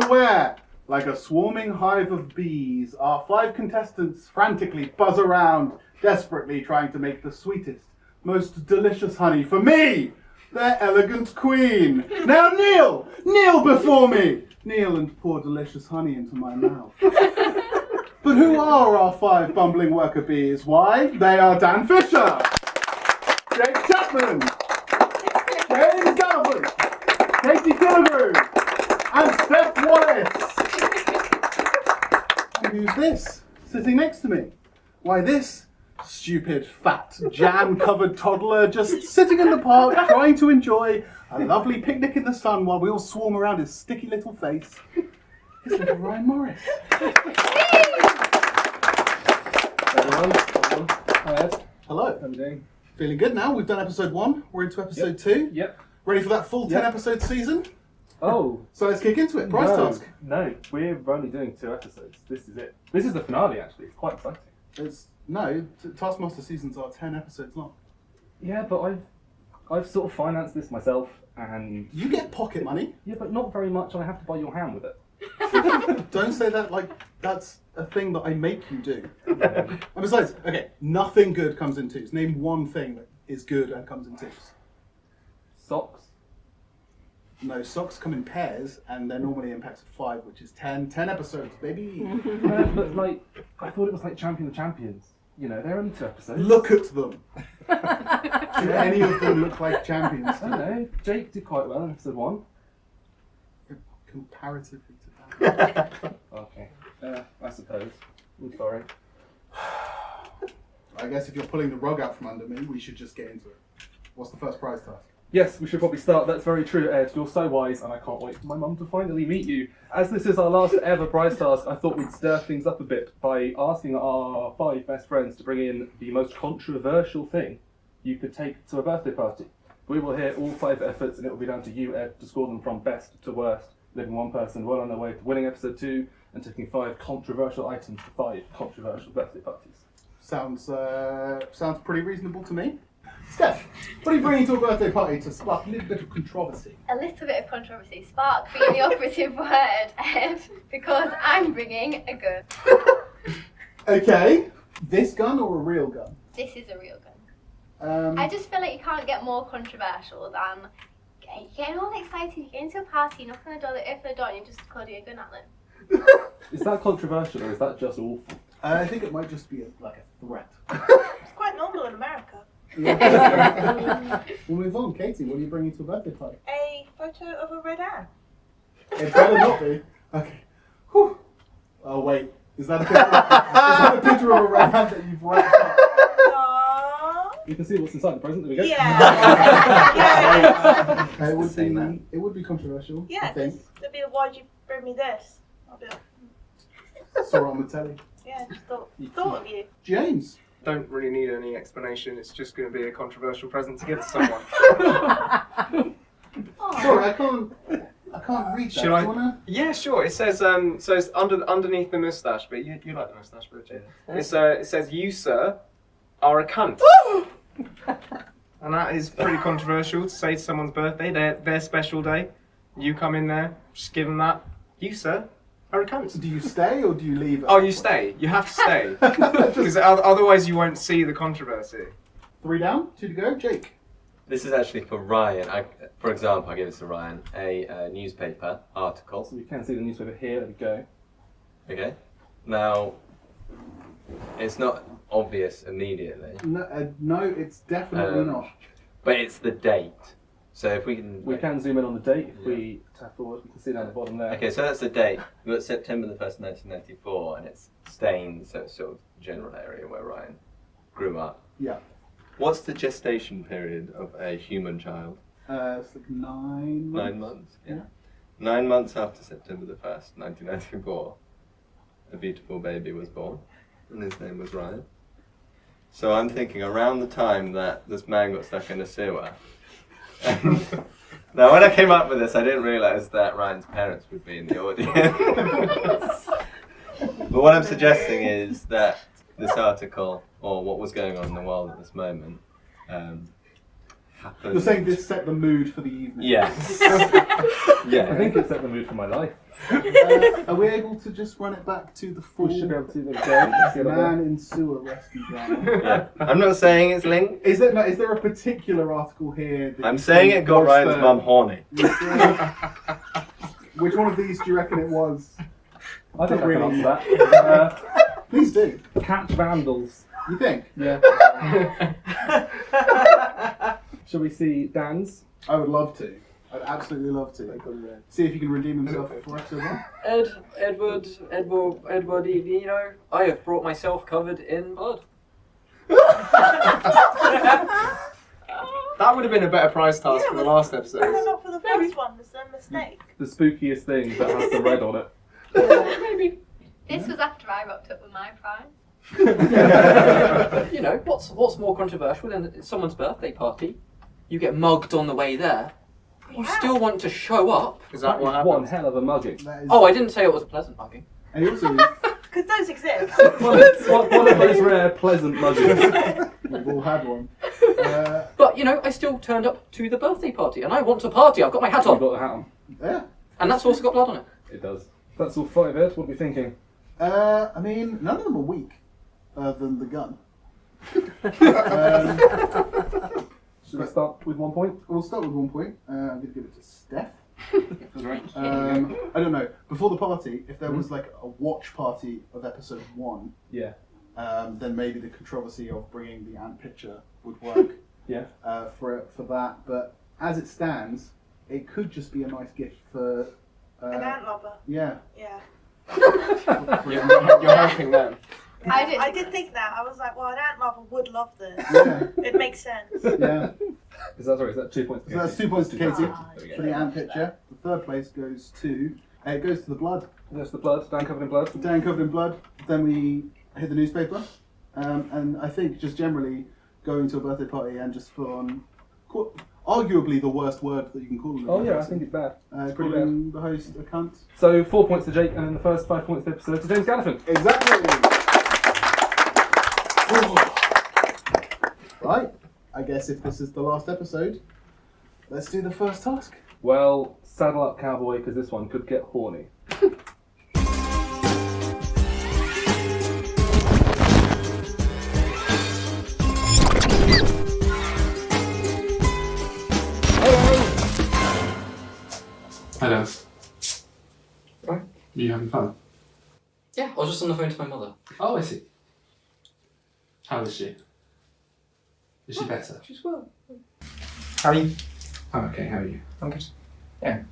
Where, like a swarming hive of bees, our 5 contestants frantically buzz around, desperately trying to make the sweetest, most delicious honey for me, their elegant queen. Now kneel before me. Kneel and pour delicious honey into my mouth. But who are our 5 bumbling worker bees? Why, they are Dan Fisher, Jake Chapman, James Gallagher, Katie Killigrew, and Steph Wallace. And who's this sitting next to me? Why, this stupid, fat, jam-covered toddler just sitting in the park trying to enjoy a lovely picnic in the sun while we all swarm around his sticky little face. It's little Ryan Morris. Everyone. Hi Ed. Hello. How are you doing? Feeling good now? We've done episode 1. We're into episode 2. Yep. Ready for that full 10 episode season? Oh. So let's kick into it. Prize task. No, we're only doing 2 episodes. This is it. This is the finale, actually. It's quite exciting. Taskmaster seasons are 10 episodes long. Yeah, but I've sort of financed this myself, and You get pocket money. yeah, but not very much, and I have to buy your ham with it. Don't say that like that's a thing that I make you do. And besides, okay, nothing good comes in 2s. Name one thing that is good and comes in 2s. Socks. No, socks come in pairs, and they're normally in packs of 5, which is 10. 10 episodes, baby. But like, I thought it was like Champion of Champions. You know, they're only 2 episodes. Look at them. Do any of them look like champions? I don't know. Jake did quite well in episode 1. Comparatively to that. Okay. I suppose. I'm sorry. I guess if you're pulling the rug out from under me, we should just get into it. What's the first prize task? Yes, we should probably start. That's very true, Ed. You're so wise, and I can't wait for my mum to finally meet you. As this is our last ever prize task, I thought we'd stir things up a bit by asking our 5 best friends to bring in the most controversial thing you could take to a birthday party. We will hear all 5 efforts, and it will be down to you, Ed, to score them from best to worst, leaving one person well on their way to winning episode 2 and taking 5 controversial items to 5 controversial birthday parties. Sounds pretty reasonable to me. Steph, what are you bringing to a birthday party to spark a little bit of controversy? A little bit of controversy. Spark being the operative word, because I'm bringing a gun. Okay, this gun or a real gun? This is a real gun. I just feel like you can't get more controversial than getting all excited, you're going to a party, knocking on the door, they open the door and you just holding a gun at them. Is that controversial, or is that just awful? I think it might just be like a threat. It's quite normal in America. We'll move on. Katie, what are you bringing to a birthday party? A photo of a red ant. It better not be. Okay. Whew. Oh wait, is that a picture of a red ant that you've wrapped up? Aww. You can see what's inside the present. There we go. Yeah. It would be controversial. Yeah. I think. They'd be like, why'd you bring me this? I'll be like, Saw it on the telly. yeah, just thought of you. James. Don't really need any explanation. It's just going to be a controversial present to give to someone. Sorry, I can't read that. Should Do I? you wanna? Yeah, sure. It says so it's underneath the moustache, but you like the moustache, but it says you, sir, are a cunt. And that is pretty controversial to say to someone's birthday, their special day. You come in there, just give them that. You, sir, are a cunt. Do you stay or do you leave? Oh, you stay. You have to stay. Because otherwise you won't see the controversy. 3 down, 2 to go. Jake. This is actually for Ryan. For example, I give this to Ryan, a newspaper article. So you can see the newspaper here. There we go. Okay. Now, it's not obvious immediately. No, it's definitely not. But it's the date. So if we can... We can zoom in on the date. If we tap forward, we can see down the bottom there. Okay, so that's the date. We've got September the 1st, 1994, and it's Staines, so it's sort of general area where Ryan grew up. Yeah. What's the gestation period of a human child? It's like 9 months. 9 months, Yeah. 9 months after September the 1st, 1994, a beautiful baby was born, and his name was Ryan. So I'm thinking around the time that this man got stuck in a sewer. Now when I came up with this, I didn't realise that Ryan's parents would be in the audience. But what I'm suggesting is that this article, or what was going on in the world at this moment, happened. You're saying this set the mood for the evening? Yes. I Yeah. think it set the mood for my life. Are we able to just run it back to the full We should be able to go. man in sewer rescue drama? Yeah. I'm not saying it's linked. Is there a particular article here? That I'm you saying think it got was Ryan's the- mum horny. Which one of these do you reckon it was? I think I can Really? answer that. Please do. Catch vandals. You think? Yeah. Shall we see Dan's? I would love to. I'd absolutely love to. See if he can redeem himself for episode 1. Edward, you know, I have brought myself covered in blood. That would have been a better prize task Yeah, for the but- last No, episode. not for the first one. There's a mistake. The spookiest thing that has the red on it. Maybe. This was after I rocked up with my prize. You know, what's more controversial than someone's birthday party? You get mugged on the way there. You Yeah. still want to show up. Is that what One happened? hell of a mugging. That is, Oh, I didn't say it was a pleasant mugging. and he also, Because those exist. One of those rare pleasant muggings. we've all had one. But, you know, I still turned up to the birthday party, and I want to party. I've got my hat You've on. got the hat on. Yeah. And that's also got blood on it. It does. That's all 5, Ed. What are we thinking? I mean, none of them are weak, than the gun. Should we start with 1 point? We'll start with 1 point. I'm going to give it to Steph. I don't know. Before the party, if there was like a watch party of episode 1, Yeah. then maybe the controversy of bringing the ant picture would work. Yeah. For that. But as it stands, it could just be a nice gift for. An ant lover. Yeah. Yeah. You're helping them. I did think that. I was like, well, an ant lover would love this. Yeah. It makes sense. Yeah. Is that 2 points? So that's 2 points to Katie Ah, for the ant picture. The third place goes to. It goes to the blood. There's the blood. Dan covered in blood. Dan covered in blood. Then we hit the newspaper, and I think just generally going to a birthday party and just full on, arguably the worst word that you can call them. Oh yeah, I think it's bad. pretty calling the host a cunt. So 4 points to Jake, and then the first 5 points of the episode to James Gallifin. Exactly. Right. I guess if this is the last episode, let's do the first task. Well, saddle up, cowboy, because this one could get horny. Hello. Right. You having fun? Yeah, I was just on the phone to my mother. Oh, I see. How is she? Is she better? She's well. How are you? Oh, okay, how are you? I'm good. Yeah.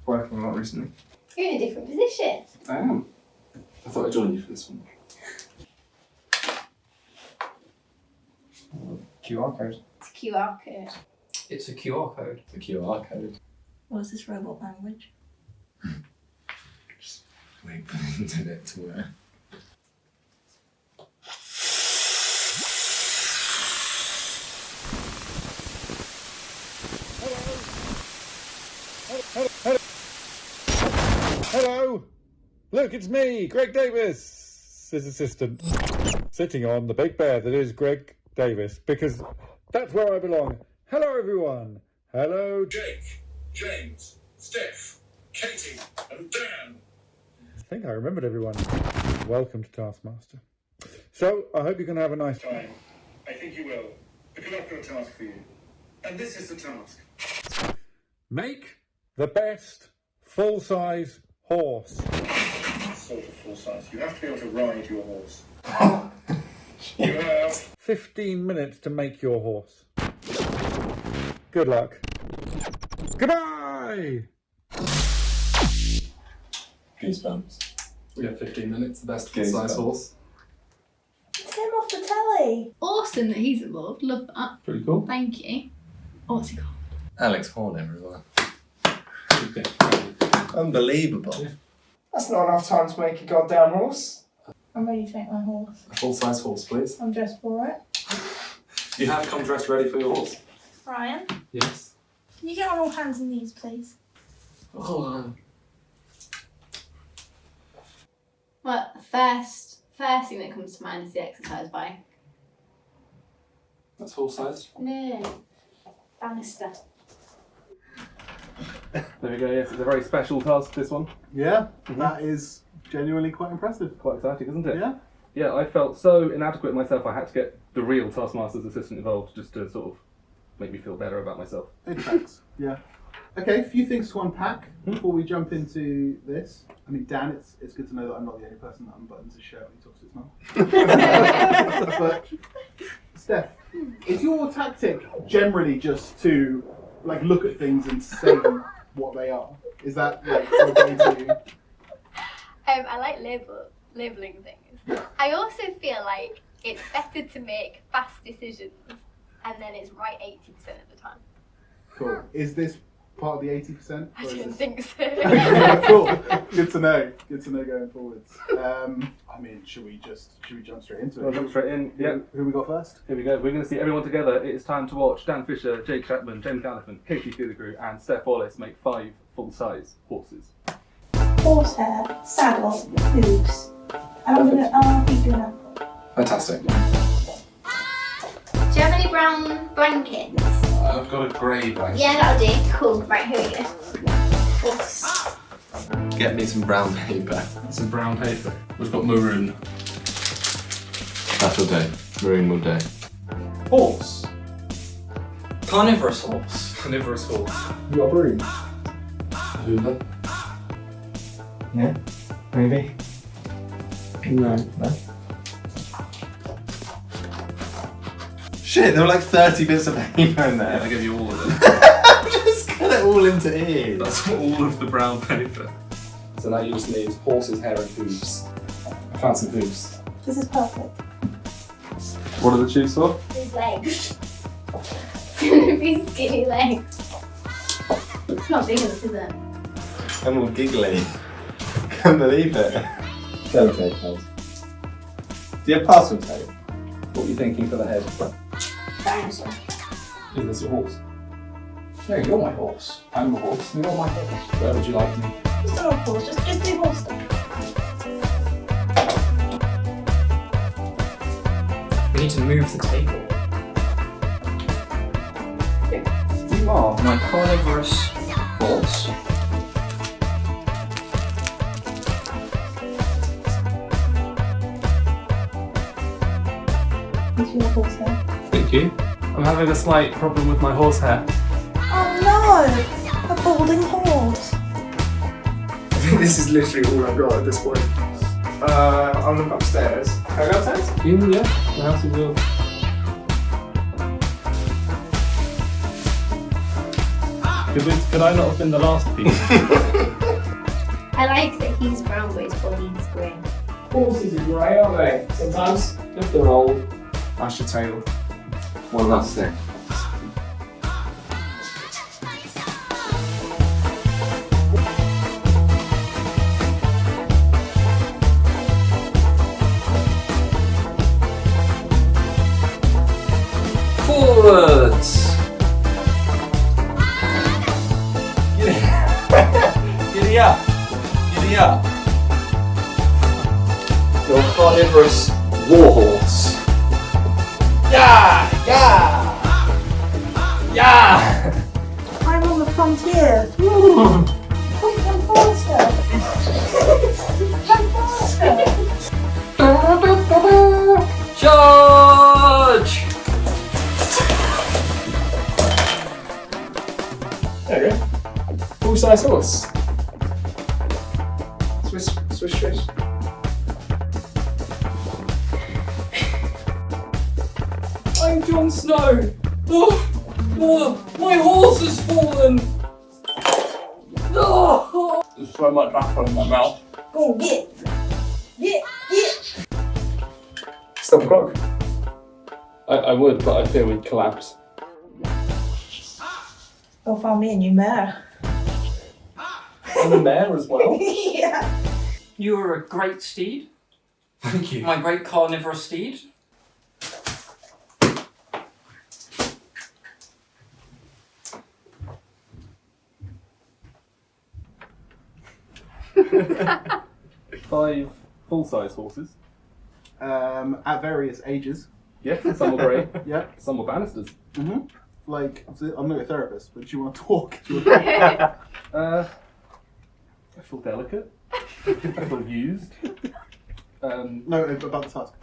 Working a lot recently. You're in a different position. I am. I thought I'd join you for this one. QR code. It's a QR code. It's a QR code. The QR code. What is this robot language? Just wait for the internet to work. Hello! Look, it's me, Greg Davis, his assistant, sitting on the big bear that is Greg Davis, because that's where I belong. Hello, everyone. Hello, Jake, James, Steph, Katie, and Dan. I think I remembered everyone. Welcome to Taskmaster. So, I hope you're going to have a nice time. Time. I think you will, because I've got a task for you. And this is the task. Make the best full-size horse. Sort of full size. You have to be able to ride your horse. You have 15 minutes to make your horse. Good luck. Goodbye! Goosebumps. We got 15 minutes, the best Goosebumps. size horse. It's him off the telly. Awesome that he's involved. Love that. Pretty cool. Thank you. What's he called? Alex Horne, everyone. Okay. Unbelievable. That's not enough time to make a goddamn horse. I'm ready to make my horse. A full-size horse, please. I'm dressed for it. You have come dressed ready for your horse. Ryan, Yes. can you get on all hands and knees, please? Hold on. Well, the first thing that comes to mind is the exercise bike. That's horse-sized. No. Banister. There we go, yes, it's a very special task, this one. Yeah, that is genuinely quite impressive. Quite exciting, isn't it? Yeah. Yeah, I felt so inadequate myself, I had to get the real Taskmaster's assistant involved just to sort of make me feel better about myself. It tracks, yeah. Okay, a few things to unpack before we jump into this. I mean, Dan, it's good to know that I'm not the only person that unbuttons his shirt when he talks to his mum. But, Steph, is your tactic generally just to like look at things and say what they are? Is that like your go-to? I like labelling things. I also feel like it's better to make fast decisions and then it's right 80% of the time. Cool. Is this part of the 80%? I don't think so. Okay, cool. Good to know. Good to know going forwards. I mean, should we jump straight into it? We'll jump straight in. Yeah. Who we got first? Here we go. We're going to see everyone together. It is time to watch Dan Fisher, Jake Chapman, James Gallifant, Katie Through and Steph Wallace make 5 full-size horses. Horsehair, saddle, hooves. And I'll be doing that. Fantastic. Do you have any brown blankets? I've got a grey blanket. Yeah, that'll do. Cool. Right, here we go. Horse. Get me some brown paper. Some brown paper. We've got maroon. That'll do. Maroon will do. Horse. Carnivorous horse. Carnivorous horse. You got a broom? Hoover. Yeah, maybe. No. Shit, there were like 30 bits of paper in there. I give you all of it. I'm just got it all into ears. That's all of the brown paper. So now you just need horses, hair and hooves. I found some hooves. This is perfect. What are the tubes for? His legs. It's gonna be skinny legs. It's not big enough, is it? I'm all giggly. Can't believe it. Show tape, please. Do you have parcel tape? What are you thinking for the head? Dinosaur. Is this your horse? No, you're my horse. I'm a horse. You're my horse. Where would you like me? Just do horse. Just do horse stuff. We need to move the table. You are my carnivorous horse. This is your horse hair. Thank you. I'm having a slight problem with my horsehair. Oh no! A balding horse. I think this is literally all I've got at this point. I'll look upstairs. Can I go upstairs? Yeah, the house is yours. Could I not have been the last piece? I like that he's brown but his body's grey. Horses are grey, aren't they? Sometimes. If they're old. That's your tail. What about stick? Forwards. Giddy up. Giddy up. Your carnivorous warhorse. Yeah! Yeah! Yeah! I'm on the frontier. Quick, run faster. Run faster. Charge! There you go. Full-size horse. Swish, swish, swish. I'm Jon Snow. My horse has fallen. Oh. There's so much apple in my mouth. Oh, yeah. Stop the clock. I would, but I fear we'd collapse. They'll find me a new mare. And the mare as well. Yeah. You are a great steed. Thank you. My great carnivorous steed. Five full-size horses. At various ages. Yeah, some were great. Yeah. Some were banisters. Mm-hmm. Like, I'm not a therapist, but do you want to talk? I feel delicate. I feel used. No, about the task.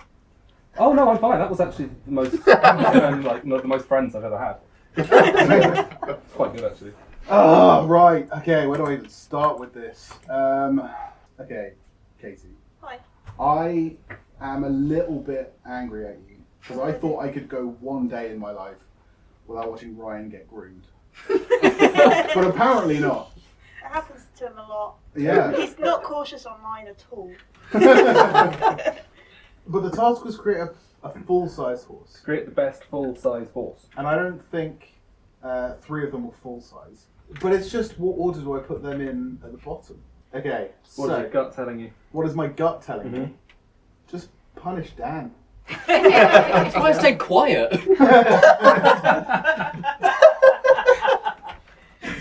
Oh no, I'm fine. That was actually the most, like, not the most friends I've ever had. It's quite good actually. Oh, right. Okay, where do I even start with this? Okay, Katie. Hi. I am a little bit angry at you because I thought I could go one day in my life without watching Ryan get groomed. But apparently not. It happens to him a lot. Yeah. He's not cautious online at all. But the task was create a full-size horse. Create the best full-size horse. And I don't think 3 of them were full-size. But it's just, what order do I put them in at the bottom? Okay, What is your gut telling you? What is my gut telling me? Just punish Dan. That's why I stayed quiet.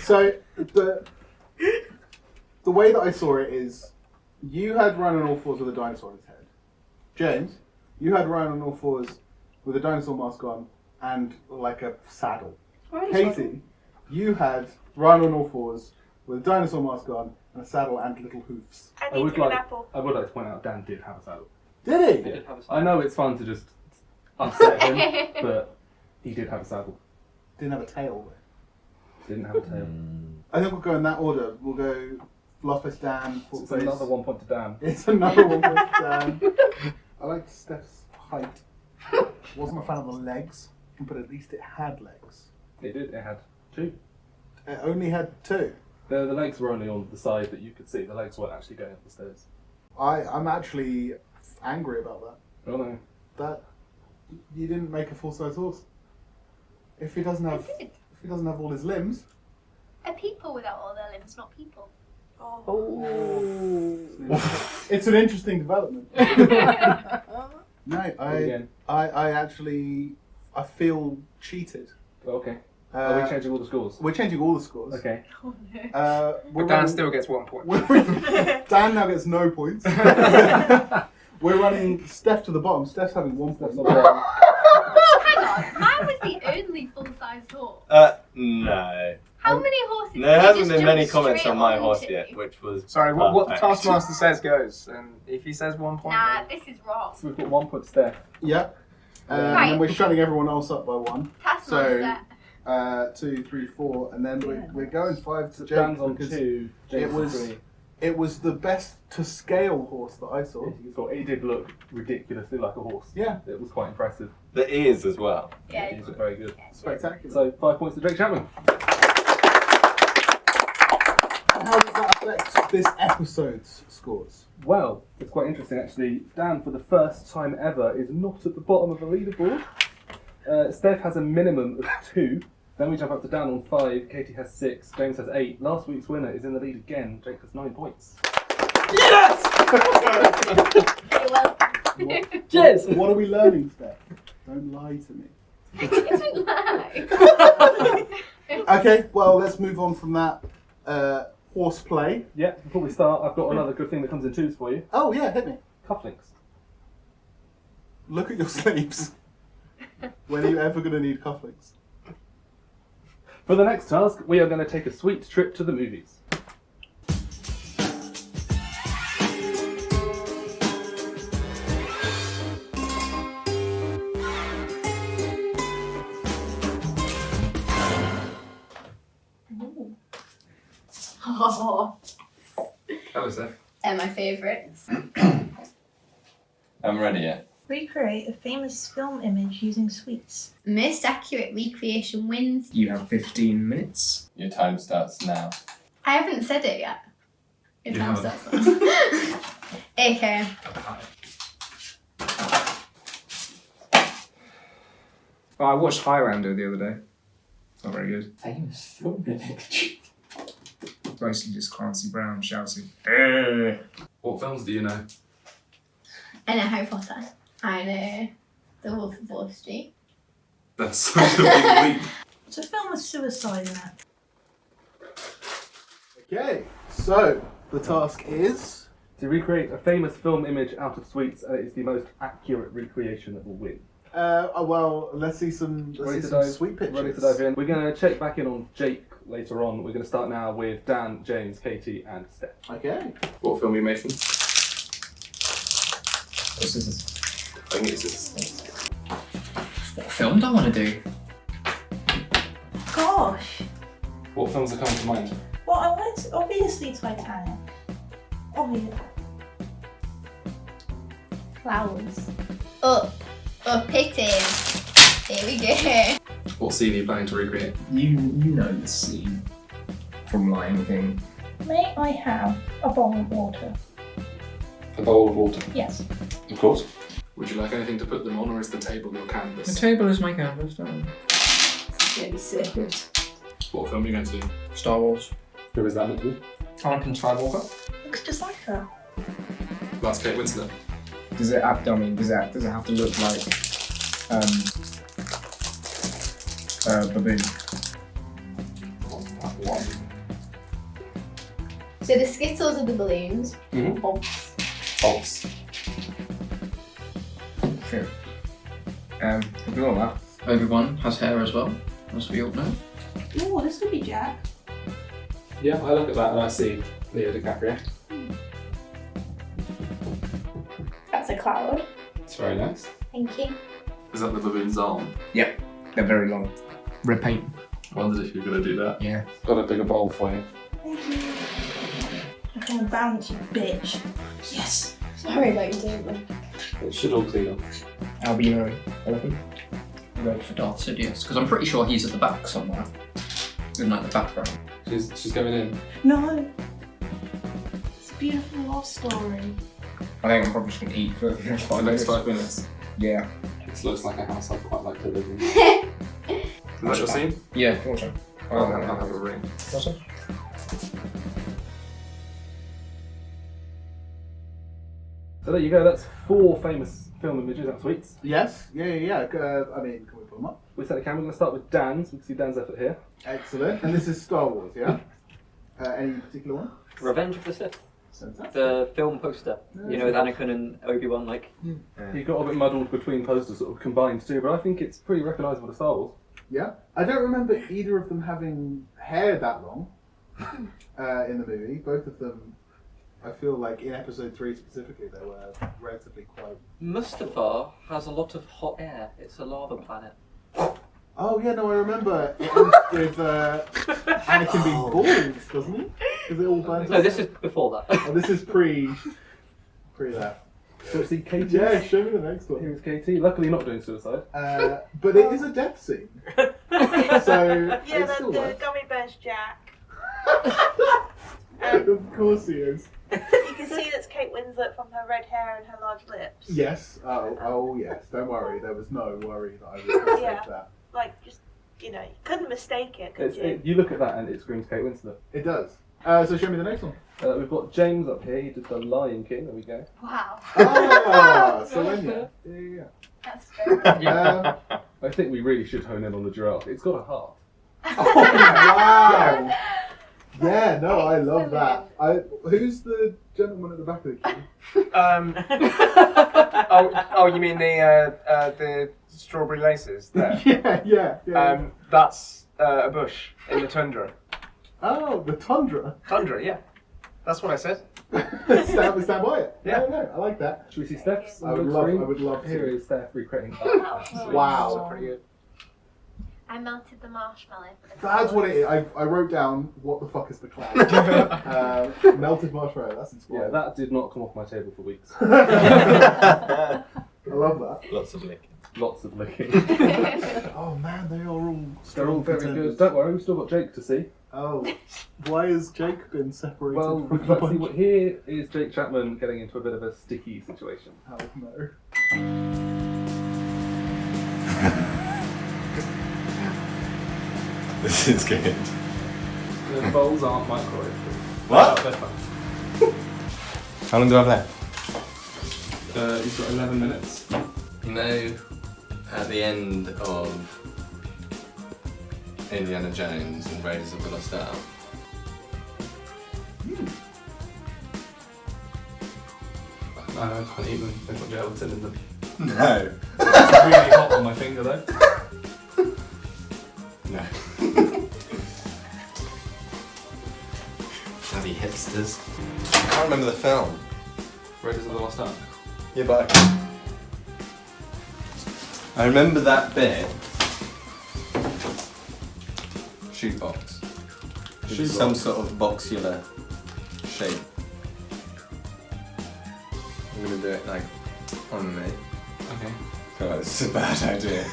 So, the way that I saw it is, you had Ryan on all fours with a dinosaur on his head. James, you had Ryan on all fours with a dinosaur mask on and like a saddle. Katie, you had Ryan on all fours with a dinosaur mask on and a saddle and little hoofs. And eating an apple. I would like to point out Dan did have a saddle. Did he? Yeah. I know it's fun to just upset him, but he did have a saddle. Didn't have a tail though. Didn't have a tail. I think we'll go in that order. We'll go last place Dan. It's another 1 point to Dan. It's another 1 point to Dan. I liked Steph's height. Wasn't a fan of the legs, but at least it had legs. It did. It had 2. It only had 2. The legs were only on the side that you could see. The legs weren't actually going up the stairs. I'm actually angry about that. Oh no. That you didn't make a full-size horse. If he doesn't have all his limbs. Are people without all their limbs not people? Oh. It's an interesting development. No, I actually feel cheated. Okay. Are we changing all the scores? We're changing all the scores. Okay. But Dan still gets 1 point. Dan now gets no points. We're running Steph to the bottom. Steph's having 1 point. Hang on, mine was the only full-sized horse. No. How many horses? There did you hasn't just been jump many comments straight on my onto? horse yet, which was Sorry, what perfect. Taskmaster says goes, and if he says 1 point, Nah, this is wrong. So we've got 1 point to Steph. Yeah. And Right. then we're shutting everyone else up by 1. Taskmaster. So 2, 3, 4, and then we're going 5 to Jake. Dan's on because 2. James on 3. It was the best to scale horse that I saw. It did look ridiculously like a horse. Yeah. It was quite impressive. The ears as well. Yeah. It was very good. Spectacular. So 5 points to Jake Chapman. How does that affect this episode's scores? Well, it's quite interesting actually. Dan, for the first time ever, is not at the bottom of the leaderboard. Steph has a minimum of 2. Then we jump up to Dan on 5. Katie has 6. James has 8. Last week's winner is in the lead again. Jake has 9 points. Yes! You're welcome. Cheers! What are we learning, Steph? Don't lie to me. I didn't lie. Okay, well, let's move on from that horseplay. Yeah, before we start, I've got another good thing that comes in 2s for you. Oh, yeah, hit me. Cufflinks. Look at your sleeves. When are you ever going to need cufflinks? For the next task, we are going to take a sweet trip to the movies. Oh, Hello, Steph. they're my favourites. I'm ready yet. Recreate a famous film image using sweets. Most accurate recreation wins. you have 15 minutes. Your time starts now. I haven't said it yet. Your You time haven't. starts now. Okay. Oh, I watched Highlander the other day. It's not very good. Famous film image. Mostly just Clancy Brown shouting. What films do you know? I know Harry Potter. I know The Wolf of Wall Street. That's such a big leap. It's a film with suicide in it. Okay, so the task is To recreate a famous film image out of sweets, and it is the most accurate recreation that will win. Well, let's see some sweet pictures. Ready to dive in. We're going to check back in on Jake later on. We're going to start now with Dan, James, Katie, and Steph. Okay. What film are you making? Scissors. I think it's scissors. What film do I want to do? Gosh. What films are coming to mind? Well, I went obviously Titanic. Obvious. Clouds. Up it is. Here we go. What scene are you planning to recreate? You know the scene from Lion King. May I have a bowl of water? A bowl of water. Yes. Of course. Would you like anything to put them on, or is the table your canvas? The table is my canvas, don't you? Maybe secret. What film are you going to do? Star Wars. Who is that meant to be? Anakin Skywalker. Looks just like her. That's Kate Winslet. Does it have to look like baboon? So the Skittles are the balloons. Mm-hmm. Obs. Sure. We'll do all that. Obi-Wan has hair as well, as we all know. Ooh, this could be Jack. Yeah, I look at that and I see Leo DiCaprio. That's a cloud. It's very nice. Thank you. Is that the baboon's arm? Yeah, they're very long. Red paint. Wondered if you were going to do that. Yeah. Got a bigger bowl for you. Thank you. I can bounce, you bitch. Yes. Sorry about your table. It should all clean up. Albino elephant. Red for Darth Sidious, because I'm pretty sure he's at the back somewhere. In like the background. She's going in. No. It's a beautiful love story. I think I'm probably just going to eat for the next 5 minutes. 5 minutes. Yeah. This looks like a house I'd quite like to live in. Is that your scene? Yeah, also. I'll have a ring. Also? So there you go, that's 4 famous film images out of sweets. Yes. Yeah. I mean, can we put them up? We set the camera, we're going to start with Dan, so we can see Dan's effort here. Excellent. And this is Star Wars, yeah? Any particular one? Revenge of the Sith. Fantastic. The film poster. You know, with Anakin and Obi-Wan, like. You got a bit muddled between posters sort of combined too, but I think it's pretty recognisable to Star Wars. Yeah. I don't remember either of them having hair that long in the movie. Both of them, I feel like in episode 3 specifically, they were relatively quite... Mustafar has a lot of hot air. It's a lava planet. Oh yeah, no, I remember it ends with Anakin being bald, doesn't he? Because it all burns No, up. this is before that. Oh, this is pre that. So see Katie. Yeah, show me the next one. Here's Katie, luckily not doing suicide. But it is a death scene. So Yeah, it still the works. gummy bear's Jack. Of course he is. You can see that's Kate Winslet from her red hair and her large lips. Yes. Oh yes. Don't worry. There was no worry that I would mistake Yeah. that. Like, just, you couldn't mistake it, could you? You look at that and it screams Kate Winslet. It does. So show me the next one. We've got James up here, he did the Lion King, there we go. Wow. Ah, so yeah. That's very I think we really should hone in on the giraffe. It's got a heart. Oh, wow. Yeah, no, I love that. Who's the gentleman at the back of the queue? Oh, you mean the strawberry laces there? Yeah. That's a bush in the tundra. Oh, the tundra. Tundra, yeah. That's what I said. stand by it. Yeah. No, I like that. Should we see Steph's? I would love to. Here is Steph recreating. Wow. That's pretty good. I melted the marshmallow for the That's what it is. I wrote down, what the fuck is the cloud? Melted marshmallow, that's Yeah, inspiring. that did not come off my table for weeks. I love that. Lots of licking. Lots of licking. Oh man, they are all They're all very contenders. good. Don't worry, we've still got Jake to see. Oh, why has Jake been separated Well, from the let's see bunch? what here is Jake Chapman getting into a bit of a sticky situation. Oh no. This is good. The bowls aren't microwave. What? They're fine. How long do I have left? You've got 11 minutes. You know, at the end of Indiana Jones and Raiders of the Lost Ark, I know, I can't eat them. They've got gelatin in them. No. It's really hot on my finger though. No. Bloody hipsters. I can't remember the film. Raiders of the Lost Ark. Yeah, but I remember that bit. Shoebox. With some sort of boxular shape. I'm gonna do it like on me. Okay. Oh, this is a bad idea.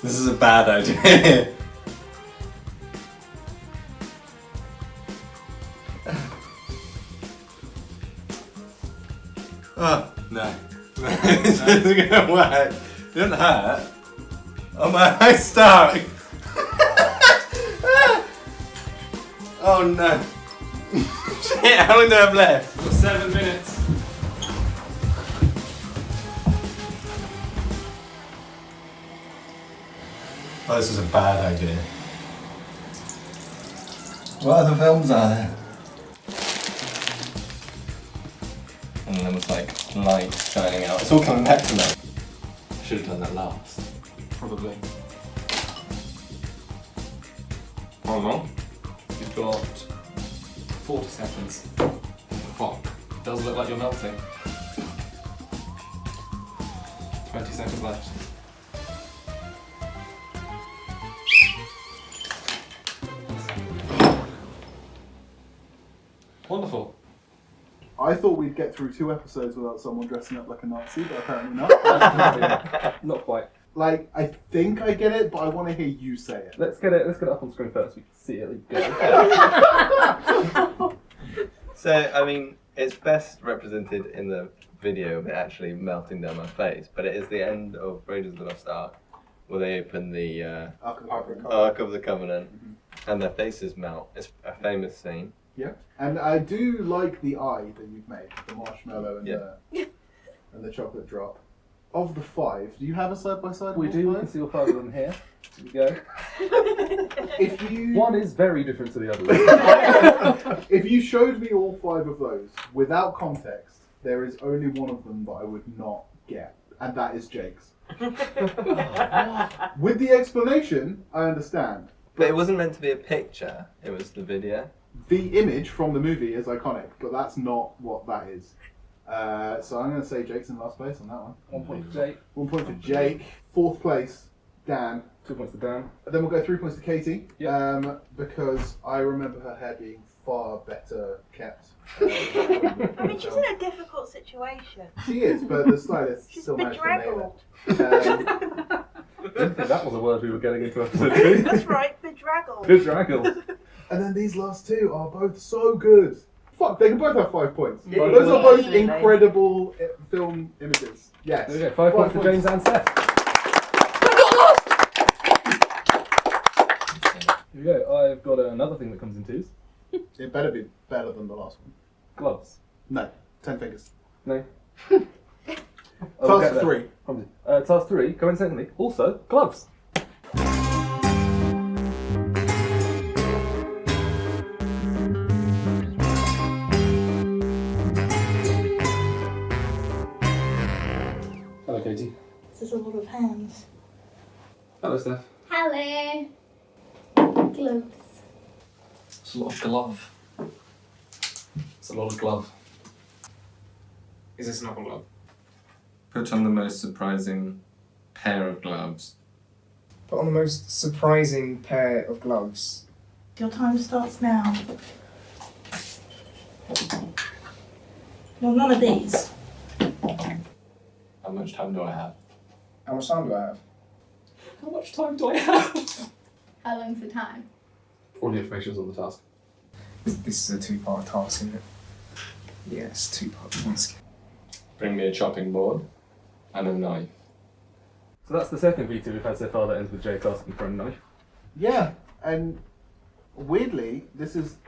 This is a bad idea. Oh, no. This isn't gonna work. It didn't hurt. Oh, my eyes stuck. Oh no. Shit, how long do I have left? We've got 7 minutes. Oh, this is a bad idea. What other films are there? And there was like light shining out. It's all coming back to me. I should have done that last. Probably. How long? You've got 40 seconds. Fuck. Does look like you're melting. 20 seconds left. Wonderful. I thought we'd get through 2 episodes without someone dressing up like a Nazi, but apparently not. Not quite. Like, I think I get it, but I want to hear you say it. Let's get it up on screen first. We can see it. Go. So, I mean, it's best represented in the video of it actually melting down my face, but it is the end of Raiders of the Lost Ark, where they open the Ark of the Covenant, and their faces melt. It's a famous scene. Yeah, and I do like the eye that you've made, the marshmallow and the chocolate drop. Of the 5, do you have a side by side? We do. We can see all 5 of them here. Here we go. If you One is very different to the other. if you showed me all 5 of those without context, there is only one of them that I would not get, and that is Jake's. With the explanation, I understand. But it wasn't meant to be a picture, it was the video. The image from the movie is iconic, but that's not what that is. So I'm going to say Jake's in last place on that one. 1 point for Jake. 1 point for Jake. 4th place, Dan. 2 points to Dan. Then we'll go 3 points to Katie. Yep. Because I remember her hair being far better kept. I mean, she's in a difficult situation. She is, but the stylist She's still managed to nail bedraggled. it. I didn't think that was a word we were getting into episode 2. That's right, bedraggled. Bedraggled. And then these last 2 are both so good. Fuck, they can both have 5 points. Yeah, Those are both absolutely. incredible film images. Yes. There we go. 5 points for James and Seth. Here we go. I've got another thing that comes in 2s. It better be better than the last one. Gloves. No, 10 fingers. No. Task 3. Task 3, coincidentally, also gloves. Hello, Katie. There's a lot of hands. Hello, Steph. Hello. Gloves. It's a lot of glove. It's a lot of glove. Is this not a glove? Put on the most surprising pair of gloves. Put on the most surprising pair of gloves. Your time starts now. Well, none of these. How much time do I have? How much time do I have? How much time do I have? How long's the time? All the information's on the task. This is a 2-part task, isn't it? Yes, 2-part task. Bring me a chopping board and a knife. So that's the second V2 we've had so far that ends with Jake asking for a knife. Yeah, and weirdly, this is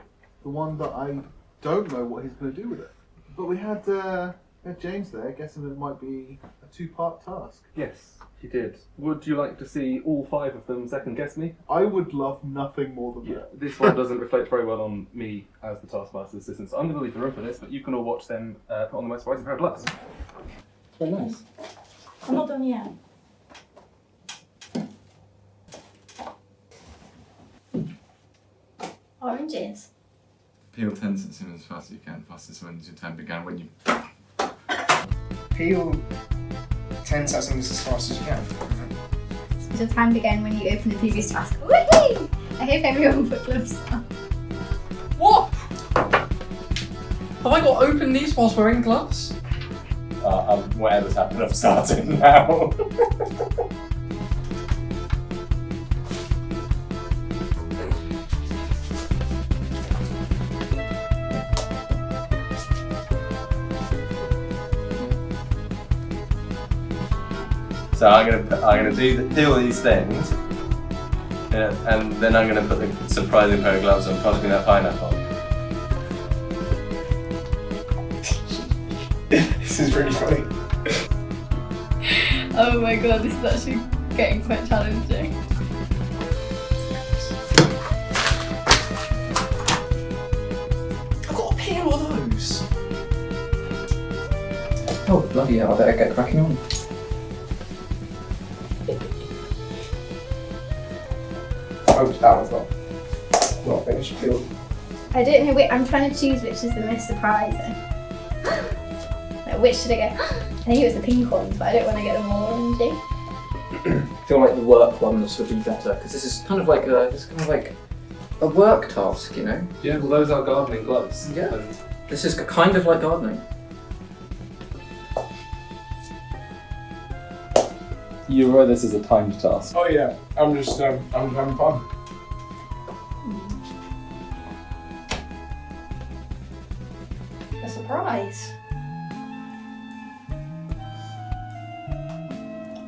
the one that I don't know what he's going to do with it. But we had James there, guessing it might be a two-part task. Yes, he did. Would you like to see all 5 of them second guess me? I would love nothing more than that. This one doesn't reflect very well on me as the Taskmaster's assistant, so I'm going to leave the room for this, but you can all watch them put on the most surprising pair of gloves. It's very nice. I'm not done yet. Oranges. Peel 10 centimeters as fast as you can. Fastest when your time began when you. Peel 10 centimeters as fast as you can. The time began when you opened the previous task. Woohoo! I hope everyone put gloves on. What? Have I got to open these whilst wearing gloves? Whatever's happened, I'm starting now. So I'm gonna do these things, and then I'm gonna put the surprising pair of gloves on. Toss me that pineapple. This is really funny. Oh my god, this is actually getting quite challenging. I've got to peel all those. Oh bloody hell! I better get cracking on. Oh, that one's not finished peeled. I don't know which, I'm trying to choose which is the most surprising. Like, which should I get? I think it was the pink ones, but I don't want to get them all orangey. I feel like the work ones would be better because this is kind of like a work task, you know? Yeah, well those are gardening gloves. Yeah. And This is kind of like gardening. you aware this is a timed task? Oh yeah, I'm just I'm having fun. A surprise.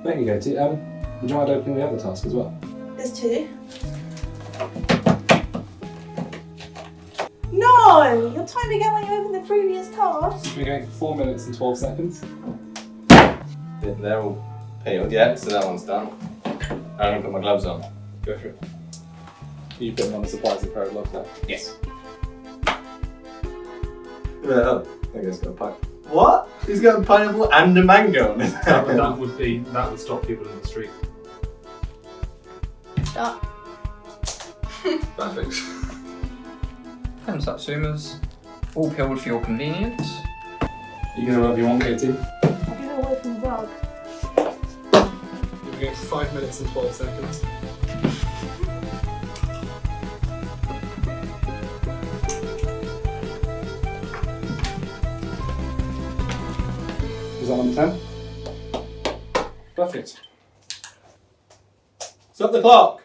Thank you, Katie. Would you mind opening the other task as well? There's 2. No! Your time began when you opened the previous task. You've been going for 4 minutes and 12 seconds. They're all peeled, yeah, so that one's done. I'm gonna put my gloves on. Go for it. You put on a surprising pair of gloves now. Yes. Well, I guess got a pipe. What? He's got a pineapple and a mango on it. That would stop people in the street. Stop. Perfect. 10 satsumas, all peeled for your convenience. You can do whatever you want, Katie. I'll get away from the rug. You've been going for 5 minutes and 12 seconds. Was that number 10? Perfect. Stop the clock!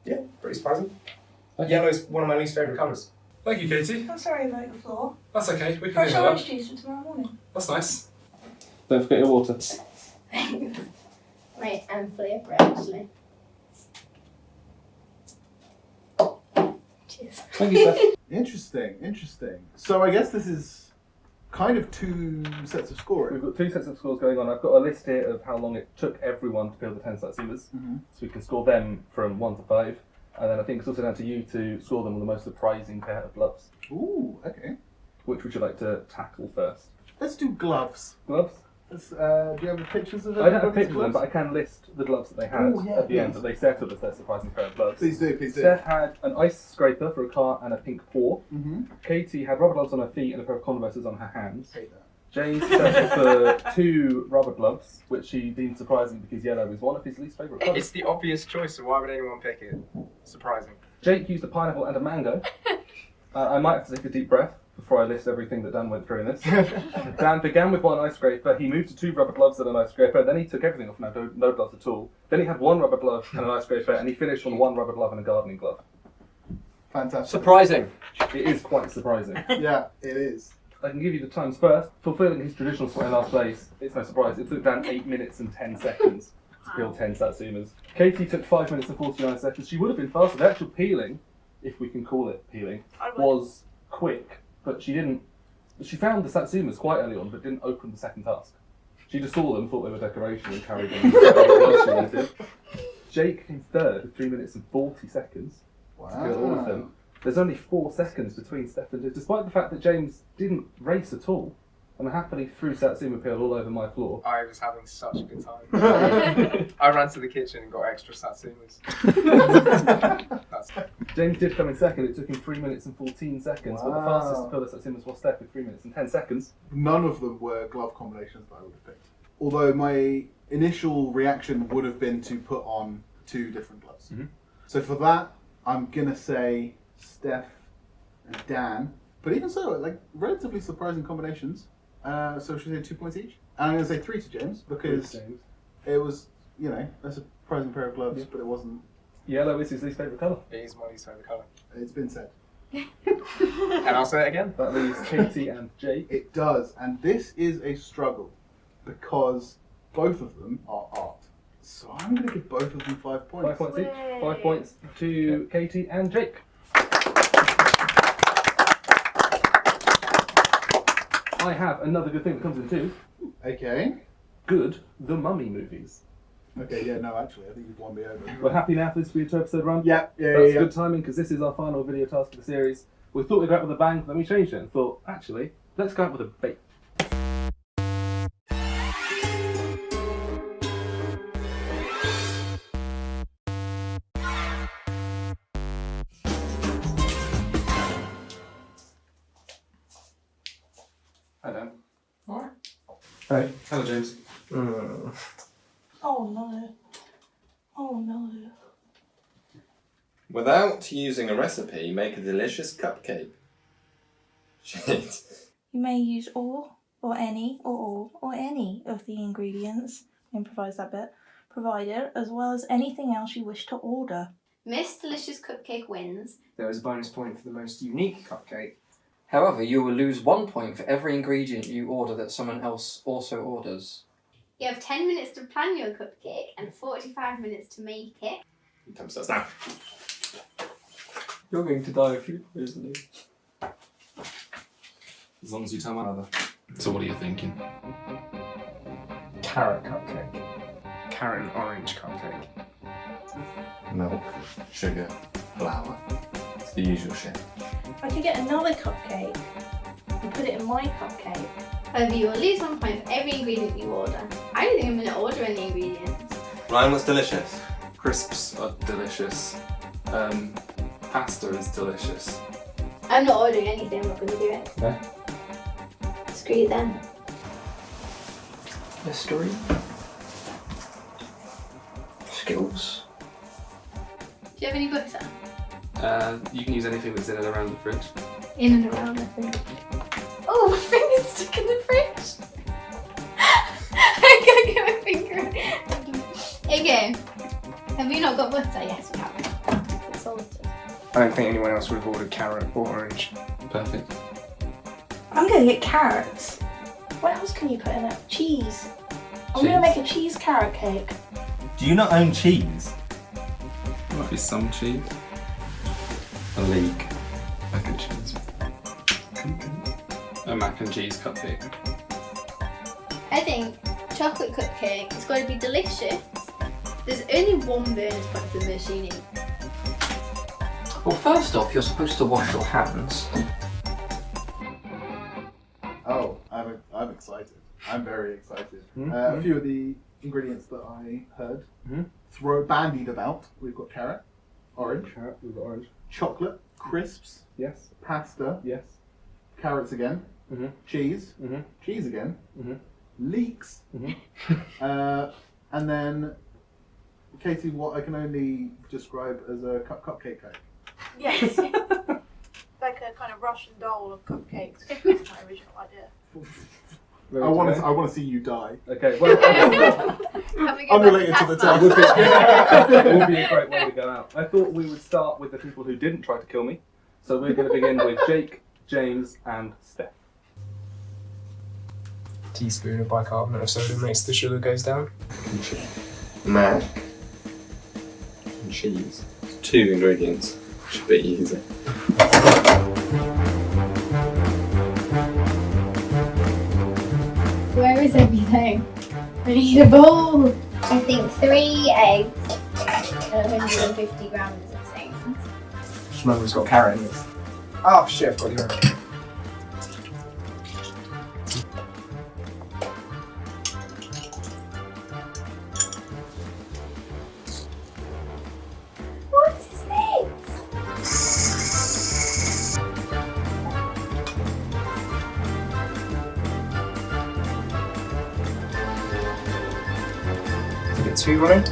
Yeah, pretty surprising. Okay. Yellow's one of my least favourite colours. Thank you, Katie. I'm sorry about the floor. That's okay, we can Fresh do that. orange juice for tomorrow morning. That's nice. Don't forget your water. Wait, and flavour actually. Cheers. Thank you, Seth. Interesting. So I guess this is kind of 2 sets of scoring. We've got 2 sets of scores going on. I've got a list here of how long it took everyone to peel the 10 satsumas. Mm-hmm. So we can score them from 1 to 5. And then I think it's also down to you to score them on the most surprising pair of gloves. Ooh, okay. Which would you like to tackle first? Let's do gloves. Gloves? Do you have the pictures of it? I don't have pictures of them, but I can list the gloves that they had Ooh, yeah, at the end please. that they set up as their surprising pair of gloves. Please do. Steph had an ice scraper for a car and a pink paw. Mm-hmm. Katie had rubber gloves on her feet and a pair of Converses on her hands. Hate that. James settled for 2 rubber gloves, which she deemed surprising because yellow is one of his least favourite colours. It's the obvious choice, so why would anyone pick it? Surprising. Jake used a pineapple and a mango. I might have to take a deep breath before I list everything that Dan went through in this. Dan began with 1 ice scraper, he moved to 2 rubber gloves and an ice scraper, then he took everything off, no gloves at all. Then he had 1 rubber glove and an ice scraper, and he finished on 1 rubber glove and a gardening glove. Fantastic. Surprising. It is quite surprising. Yeah, it is. I can give you the times first. Fulfilling his traditional spot in last place, it's no surprise, it took Dan 8 minutes and 10 seconds to peel 10 satsumas. Katie took 5 minutes and 49 seconds. She would have been faster. The actual peeling, if we can call it peeling, was quick, but she didn't. She found the Satsumas quite early on, but didn't open the second task. She just saw them, thought they were decoration, and carried on. What else she wanted. Jake came third with 3 minutes and 40 seconds to kill all of them. There's only 4 seconds between Steph and James, despite the fact that James didn't race at all, and happily threw Satsuma peel all over my floor. I was having such a good time. I ran to the kitchen and got extra Satsumas. James did come in second. It took him 3 minutes and 14 seconds, but the fastest to kill the Satsumas was Steph with 3 minutes and 10 seconds. None of them were glove combinations that I would have picked. Although my initial reaction would have been to put on 2 different gloves. Mm-hmm. So for that, I'm going to say Steph and Dan. But even so, like, relatively surprising combinations. So should we say 2 points each? And I'm going to say 3 to James, because it was, you know, a surprising pair of gloves, but it wasn't. Yellow is his least favourite colour. It is my least favourite colour. It's been said. And I'll say it again. That leaves Katie and Jake. It does, and this is a struggle, because both of them are art. So I'm going to give both of them 5 points. 5 points each. 5 points to Katie and Jake. I have another good thing that comes in too. Okay. Good, the Mummy movies. Okay, yeah, no, actually, I think you've won me over. We're happy now for this to be a 2-episode run? Yeah. That's good timing, because this is our final video task of the series. We thought we'd go out with a bang, then we changed it and thought, actually, let's go out with a bait. Hi, Dan. Alright. Hey. Hello, James. Oh no. Oh no. Without using a recipe, make a delicious cupcake. Shit. You may use all, or any, or all, or any of the ingredients, improvise that bit, provided, as well as anything else you wish to order. Miss Delicious Cupcake wins. There is a bonus point for the most unique cupcake. However, you will lose 1 point for every ingredient you order that someone else also orders. You have 10 minutes to plan your cupcake and 45 minutes to make it. Time starts now. You're going to die of food poisoning. As long as you tell my mother. So what are you thinking? Carrot cupcake. Carrot and orange cupcake. Milk, sugar, flour. It's the usual shit. I could get another cupcake and put it in my cupcake. However, you will lose 1 point for every ingredient you order. I don't think I'm going to order any ingredients. Ryan, what's delicious? Crisps are delicious. Pasta is delicious. I'm not ordering anything, I'm not going to do it. Okay. Screw you then. Mystery. Skills. Do you have any butter? You can use anything that's in and around the fridge. In and around, I think. Oh, my finger's stuck in the fridge. I can't get my finger. Okay. Have you not got butter? Yes, we have. It's salted. I don't think anyone else would have ordered carrot or orange. Perfect. I'm going to get carrots. What else can you put in it? Cheese. I'm going to make a cheese carrot cake. Do you not own cheese? There might be some cheese. A leek. Mac and cheese. A mac and cheese cupcake. I think chocolate cupcake is going to be delicious. There's only 1 bonus point for the machining. Well, first off, you're supposed to wash your hands. Oh, I'm excited. I'm very excited. A few of the ingredients that I heard bandied about. We've got carrot, orange, we've got orange, chocolate, crisps, yes, pasta, yes, carrots again, cheese, cheese again, leeks, and then Katie, what I can only describe as a cupcake cake. Yes. Like a kind of Russian doll of cupcakes. That's my original idea. I want to see you die. Okay, well, unrelated to the test. Would be a great way to go out. I thought we would start with the people who didn't try to kill me. So we're going to begin with Jake, James, and Steph. Teaspoon of bicarbonate of soda makes the sugar goes down. Mac and cheese. 2 ingredients. Should be easy. I need a bowl. I think 3 eggs and 150 grams of things. Just remember it's got carrot in it. Oh shit, I've got the orange. What is this? Is it too running?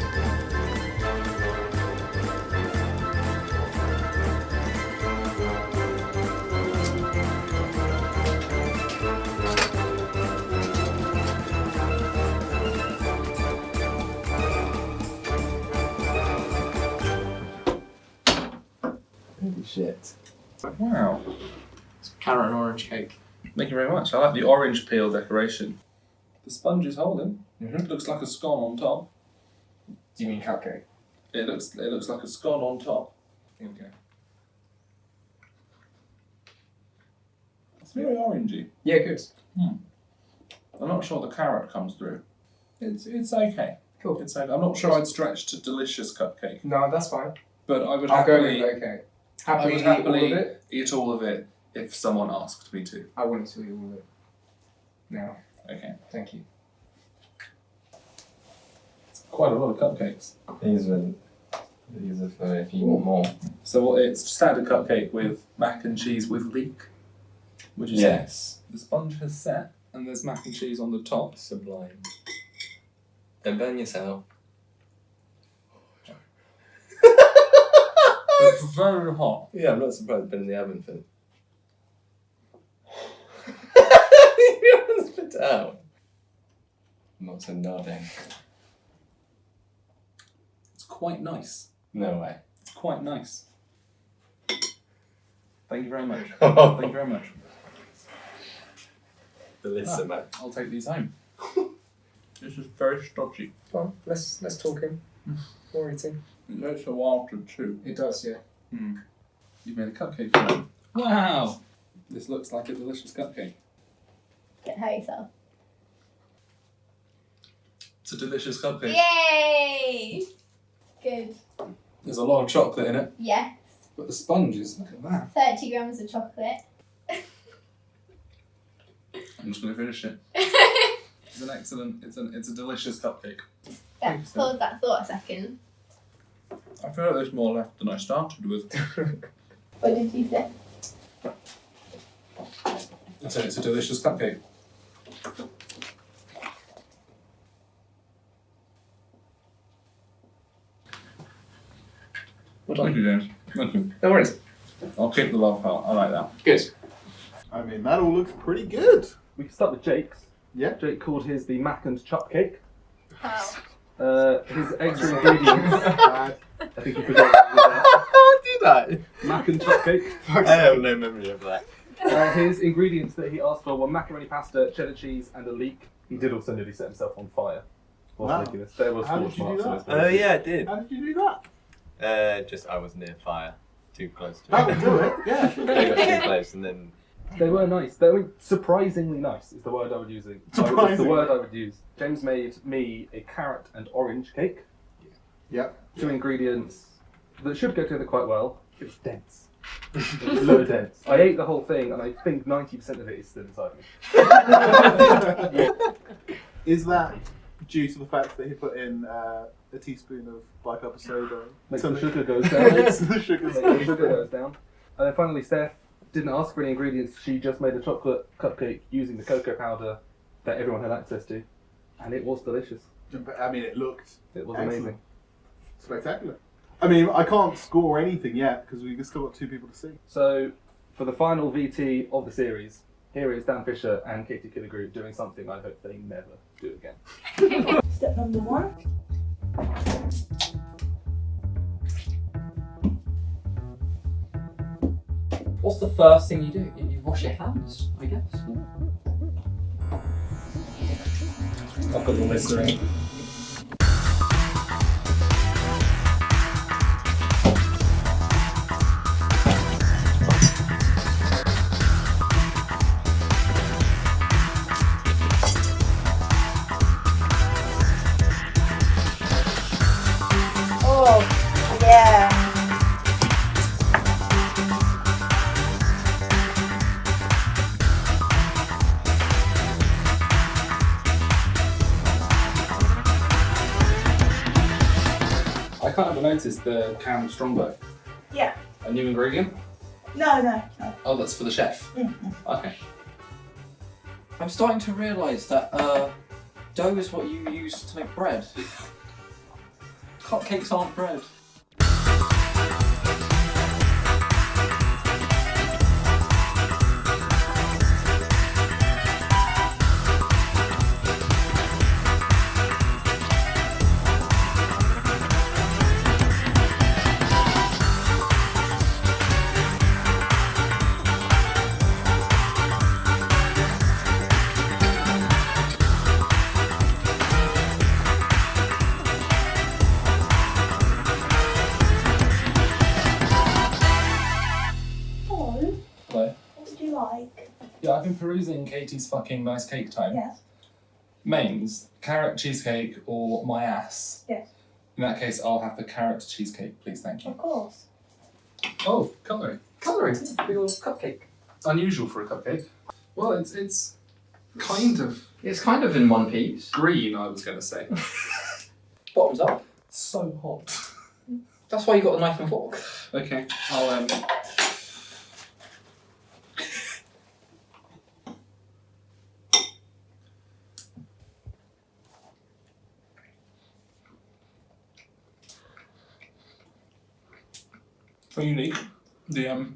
Holy shit. Wow. It's carrot and orange cake. Thank you very much. I like the orange peel decoration. The sponge is holding. It looks like a scone on top. Do you mean cupcake? It looks like a scone on top. Okay. It's very orangey. Yeah, good. I'm not sure the carrot comes through. It's okay. Cool. It's okay. I'm not sure I'd stretch to delicious cupcake, No, that's fine. but I would I'll go happily, with okay. I Happily would eat all happily of it? eat all of it if someone asked me to. I wouldn't eat all of it. No, Okay. thank you. It's quite a lot of cupcakes. These are for if you want more. So it's standard cupcake with mac and cheese with leek. Would you say? Yes. The sponge has set and there's mac and cheese on the top. Sublime. Don't burn yourself. It's very hot. Yeah, I'm not surprised it's been in the oven for. You haven't spit it out. Not so nodding. It's quite nice. No way. It's quite nice. Thank you very much. Thank you very much. Bellissimo. I'll take these home. This is very stodgy. Come on, let's talk in. More eating. It takes a while to chew. It does, yeah. You've made a cupcake for me. Wow! This looks like a delicious cupcake. Get hurt yourself. It's a delicious cupcake. Yay! Good. There's a lot of chocolate in it, Yes. but the sponges, look at that. 30 grams of chocolate. I'm just going to finish it. It's an excellent, it's a delicious cupcake. Hold that thought a second. I feel like there's more left than I started with. What did you say? I said it's a delicious cupcake. Well Thank done. you, James. Thank you. No worries. I'll keep the love heart. I like that. Good. I mean, that all looks pretty good. We can start with Jake's. Yeah. Jake called his the mac and chop cake. How? His extra ingredients. I think you forgot that. Did I? Mac and chop cake. I have no memory of that. His ingredients that he asked for were macaroni pasta, cheddar cheese, and a leek. He did also nearly set himself on fire whilst Wow. making this. There was How scorch did you do marks on that? his Oh body. yeah, I did. How did you do that? Just I was near fire, too close to That it. would do it, yeah. I got too close, and then They were nice. They were surprisingly nice. Is the word I would use. It's the Surprisingly. word I would use. James made me a carrot and orange cake. Yep. Two ingredients that should go together quite well. It was dense. It was so dense. I ate the whole thing, and I think 90% of it is still inside me. Is that due to the fact that he put in a teaspoon of bicarb soda? Makes to the make- sugar goes down. Makes the sugar Makes the sugar goes down. And then finally, Steph didn't ask for any ingredients. She just made a chocolate cupcake using the cocoa powder that everyone had access to, and it was delicious. I mean, it looked It was excellent. amazing. Spectacular. I mean, I can't score anything yet because we've still got 2 people to see. So, for the final VT of the series, here is Dan Fisher and Katie Killigrew doing something I hope they never do again. Step number 1. What's the first thing you do? You wash your hands, I guess. I've got the Listerine. Oh, yeah. I can't have noticed the can of Strongbow. Yeah. A new ingredient? No. Oh, that's for the chef. Okay. I'm starting to realise that dough is what you use to make bread. Cupcakes aren't bread. Paul, Hello. what would you like? Yeah, I've been perusing Katie's fucking nice cake time. Yes. Mains, carrot cheesecake or my ass? Yes. In that case, I'll have the carrot cheesecake, please, thank you. Of course. Oh, cutlery. Cutlery, big old cupcake. Unusual for a cupcake. Well, it's kind of It's kind of in one piece. green, I was going to say. Bottoms up. It's so hot. That's why you got the knife and fork. Okay, I'll So unique. The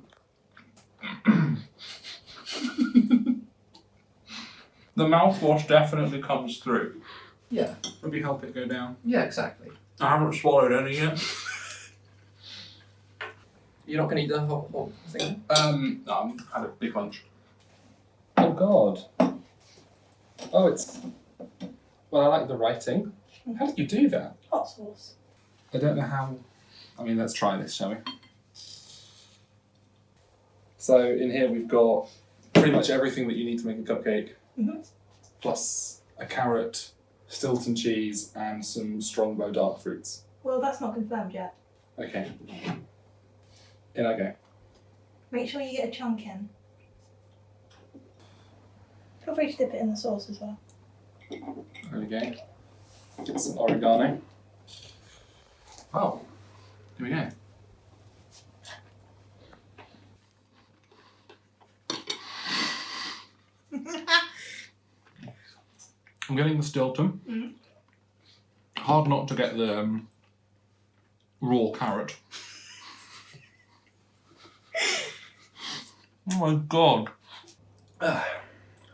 the mouthwash definitely comes through. Yeah. Maybe help it go down. Yeah, exactly. I haven't swallowed any yet. You're not going to eat the whole thing? No, I've had a big lunch. Oh god. Oh, it's... Well, I like the writing. How did you do that? Hot sauce. I don't know how... I mean, let's try this, shall we? So, in here we've got pretty much everything that you need to make a cupcake, plus a carrot, Stilton cheese, and some Strongbow dark fruits. Well, that's not confirmed yet. Okay. In I go. Make sure you get a chunk in. Feel free to dip it in the sauce as well. There we go. Get some oregano. Oh, here we go. I'm getting the Stilton. Hard not to get the raw carrot. Oh my god.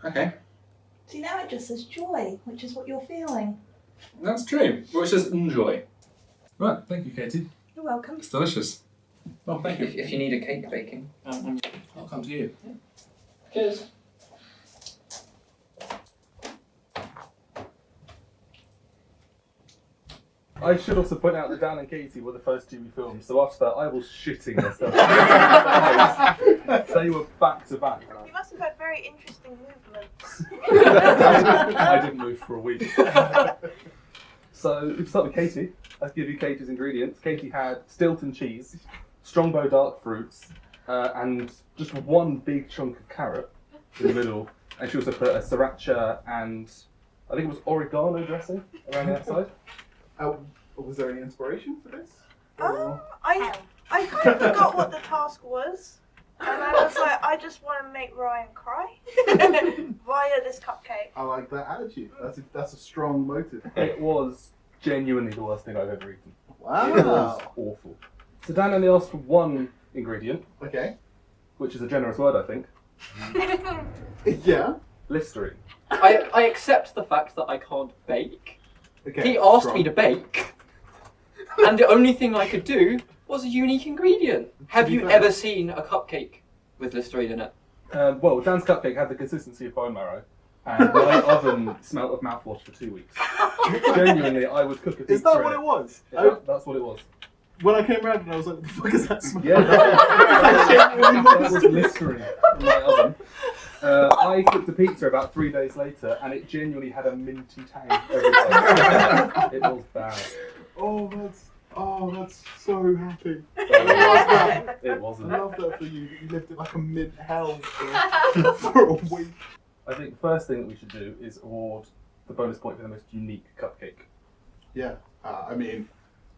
Okay, See, now it just says joy, which is what you're feeling. that's true. Well, it says enjoy. Right, thank you, Katie. You're welcome. It's delicious. Oh, thank you. If you need a cake baking. I'll come to you. Cheers. I should also point out that Dan and Katie were the first two we filmed, so after that I was shitting myself. They were back to back. You must have had very interesting movements. I didn't move for a week. So, if we start with Katie, I'll give you Katie's ingredients. Katie had Stilton cheese, Strongbow dark fruits, and just one big chunk of carrot in the middle. And she also put a sriracha and I think it was oregano dressing around the outside. Was there any inspiration for this? I kind of forgot what the task was. And I was like, I just want to make Ryan cry via this cupcake. I like that attitude. That's a strong motive. It was genuinely the worst thing I've ever eaten. Wow. It was awful. So Dan only asked for one ingredient. Okay. Which is a generous word, I think. Yeah. Listerine. I accept the fact that I can't bake. Okay, He asked strong. me to bake, and the only thing I could do was a unique ingredient. Have you ever seen a cupcake with Listerine in it? Well, Dan's cupcake had the consistency of bone marrow, and my oven smelt of mouthwash for 2 weeks. Genuinely, I would cook a pizza. Is that in what it. it was? Yeah, that's what it was. When I came around and I was like, what the fuck is that smell? Yeah, that was Listerine in my oven. I cooked a pizza about 3 days later, and it genuinely had a minty tang every time. It was bad. Oh, that's... Oh, Oh, that's so happy. I It love that. I wasn't. love that for you. You lived in like a mint hell for a week. I think the first thing that we should do is award the bonus point for the most unique cupcake. Yeah. I mean,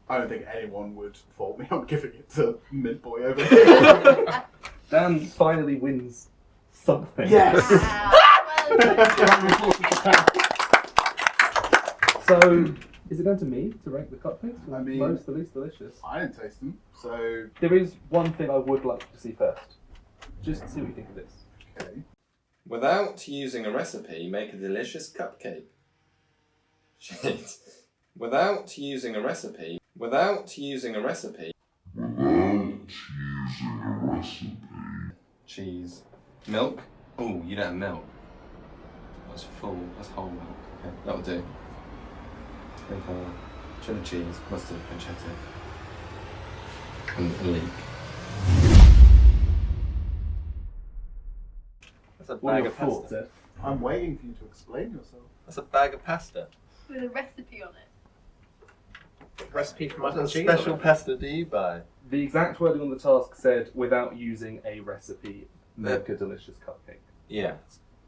I don't think anyone would fault me on giving it to Mint Boy over here. Dan finally wins something. Yes! So, is it down to me to rank the cupcakes? I mean, most, the least delicious. I didn't taste them, so... There is one thing I would like to see first. Just to see what you think of this. Okay. Without using a recipe, make a delicious cupcake. Shit. Without using a recipe. Cheese. Milk? Oh, you don't have milk. That's full, that's whole milk. Okay, that'll do. Sprinkle cheddar cheese, mustard, pancetta. And a leek. That's a What are bag your of thoughts, pasta. Ed? I'm waiting for you to explain yourself. That's a bag of pasta. With a recipe on it. Recipe for What mac and cheese. special pasta do you buy? The exact wording on the task said, without using a recipe, make a delicious cupcake. Yeah.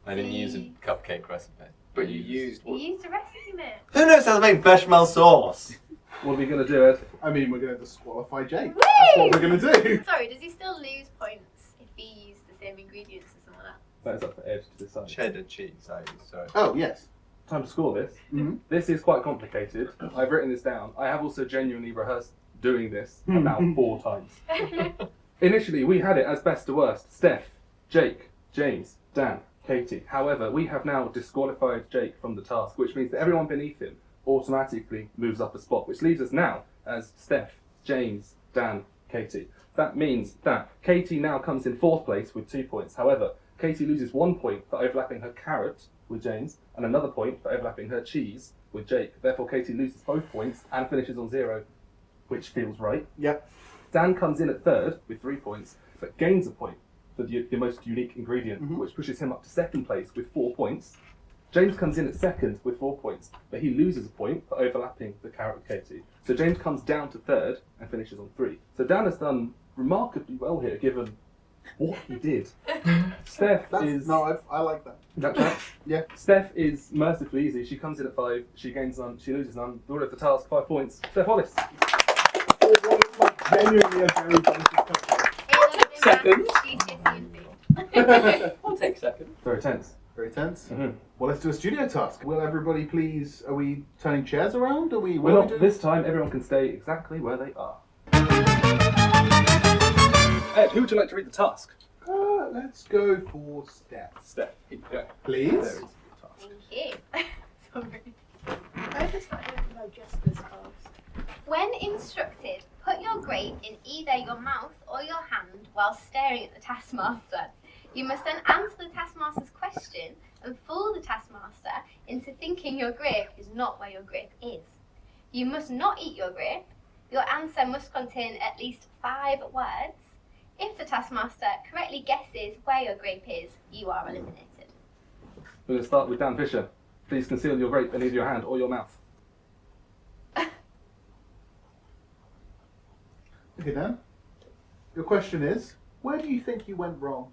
I didn't use a cupcake recipe. But you used You used a recipe, mate. Who knows how to make bechamel sauce? What are we going to do, Ed? I mean, we're going to disqualify Jake. Woo! That's what we're going to do. Sorry, does he still lose points if he used the same ingredients as someone else? That is up for Ed to decide. Cheddar cheese, I use, sorry. Oh, yes. Time to score this. Mm-hmm. This is quite complicated. I've written this down. I have also genuinely rehearsed doing this about 4 times. Initially, we had it as best to worst. Steph, Jake, James, Dan, Katie. However, we have now disqualified Jake from the task, which means that everyone beneath him automatically moves up a spot, which leaves us now as Steph, James, Dan, Katie. That means that Katie now comes in 4th place with 2 points. However, Katie loses 1 point for overlapping her carrot with James, and another point for overlapping her cheese with Jake. Therefore, Katie loses both points and finishes on 0, which feels right. Yep. Dan comes in at 3rd with 3 points, but gains a point for the most unique ingredient, which pushes him up to 2nd place with 4 points. James comes in at 2nd with 4 points, but he loses a point for overlapping the carrot with Katie. So James comes down to 3rd and finishes on 3. So Dan has done remarkably well here, given what he did. Steph is... No, I like that. That tracks? Yeah. Steph is mercifully easy. She comes in at 5, she gains none, she loses none. The order of the task, 5 points. Steph Hollis. Genuinely a very delicious cupcake. Second. GCSE I'll take second. Very tense. Very tense. Mm-hmm. Well, let's do a studio task. Will everybody please... Are we turning chairs around? Are we... Well, What are we not doing? this time. Everyone can stay exactly where they are. Ed, who would you like to read the task? Let's go for Steph. Steph, here you go. Please. There is the task. Thank you. Sorry. I just don't digest this task. When instructed, put your grape in either your mouth or your hand while staring at the Taskmaster. You must then answer the Taskmaster's question and fool the Taskmaster into thinking your grape is not where your grape is. You must not eat your grape. Your answer must contain at least 5 words. If the Taskmaster correctly guesses where your grape is, you are eliminated. We're going to start with Dan Fisher. Please conceal your grape in either your hand or your mouth. Okay, Dan. Your question is, where do you think you went wrong?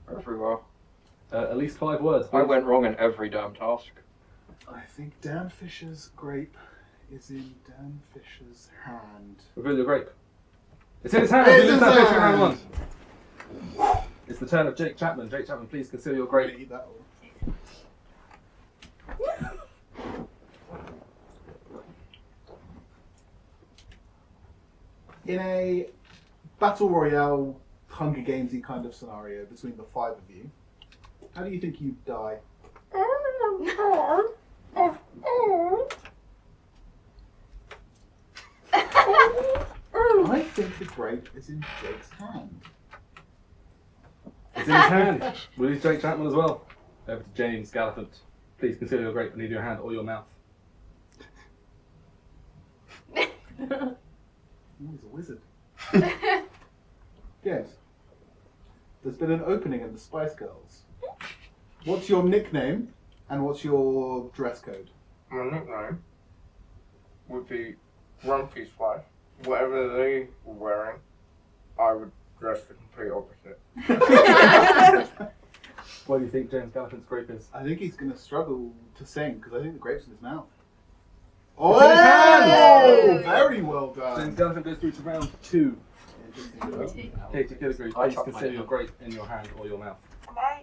Everywhere. At least 5 words. I went wrong in every damn task. I think Dan Fisher's grape is in Dan Fisher's hand. Reveal your grape. It's in his hand! It's You lose in Dan his Fisher in round hand. 1. It's the turn of Jake Chapman. Jake Chapman, please conceal your grape. Eat that one. In a battle royale, Hunger Gamesy kind of scenario between the 5 of you, how do you think you'd die? I think the grape is in Jake's hand. It's in his hand. We'll use Jake Chapman as well. Over to James Gallifant. Please conceal your grape in either your hand or your mouth. Oh, he's a wizard. Yes. There's been an opening at the Spice Girls. What's your nickname and what's your dress code? My nickname would be Rumpy's wife, whatever they were wearing, I would dress the complete opposite. What do you think James Gallifant's grape is? I think he's going to struggle to sing because I think the grape's in his mouth. It's in his hand! Oh, very well done. James Gallifant goes through to round 2. Katie Killigrew, I please chucked consider mine your out. grape in your hand or your mouth.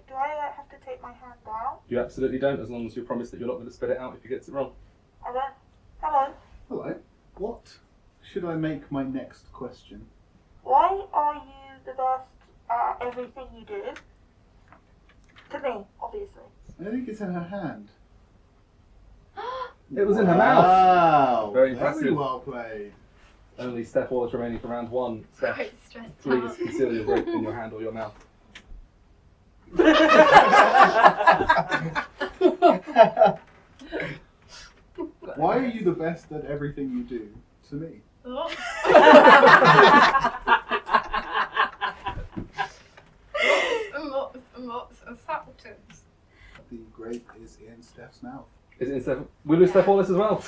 Do I have to take my hand down? You absolutely don't, as long as you promise that you're not going to spit it out if you get it wrong. I don't. Hello. Hello. What should I make my next question? Why are you the best at everything you do? To me, obviously. I think it's in her hand. It was in her mouth. Wow. Very impressive. Very well played. Only Steph Wallace remaining for round 1. Steph, Quite stressed please out. conceal your grape in your hand or your mouth. Why are you the best at everything you do? To me. Lots and lots of factors. The grape is in Steph's mouth. Is it in Steph? We'll lose Steph Wallace as well.